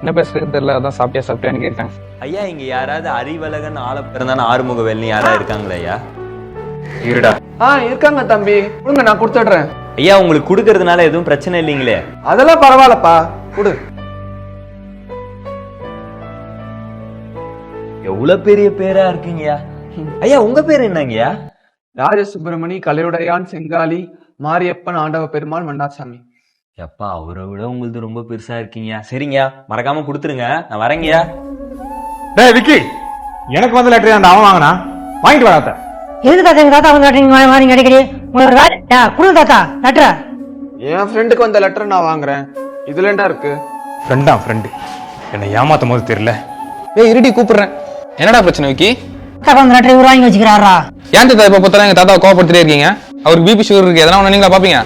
என்ன பேசுறது தெரியல, அதான் சாப்பிட்டியான்னு கேட்டேன். ஐயா இங்க யாராவது அறிவழகன் ஆள பிறந்தான ஆறுமுகவேல்னு யாராவது இருக்காங்களா ஐயா? இருடா. இருக்காங்க தம்பி, கொடுங்க நான் கொடுத்துடுறேன். ஐயா உங்களுக்கு கொடுக்கறதுனால எதுவும் பிரச்சனை இல்லைங்களே? அதெல்லாம் பரவாயில்லப்பா, கொடு. எவ்வளவு பெரிய பேரா இருக்குங்கய்யா. ஐயா உங்க பேர் என்னங்கய்யா? ராஜசுப்பிரமணி, கலையுடையான், செங்காலி, மாரியப்பன், ஆண்டவ பெருமாள், மண்டாசாமி. எப்பா அவரை விட உங்களுக்கு ரொம்ப பெருசா இருக்கீங்க. சரிங்கய்யா, மறக்காம கொடுத்துருங்க, நான் வரேங்கய்யா. டேய் விக்கி, எனக்கு வந்து லெட்டர் அந்த அவன் வாங்கினா வாங்கிட்டு வராத. எதுக்கு தாத்தா எங்க தாத்தா வந்து லெட்டர் வாங்கி அடிக்கடி குடு தாத்தா லெட்டர். என் ஃப்ரெண்டுக்கு வந்த லெட்டர் நான் வாங்குறேன். இதுல என்ன இருக்கு? ஃப்ரெண்டு என்னை ஏமாத்தும் போது தெரியல. இருடி கூப்பிடுறேன். என்னடா பிரச்சனை விக்கி? தாத்தா வந்து லெட்டர் இவர் வாங்கி வச்சுக்கிறாரா? ஏன் தாத்தா இப்ப பொறுத்தவரை எங்க தாத்தா கோவப்படுத்திட்டே இருக்கீங்க? அவருக்கு பிபி சுகர் இருக்கு, எதனா ஒண்ணு நீங்களா பாப்பீங்க?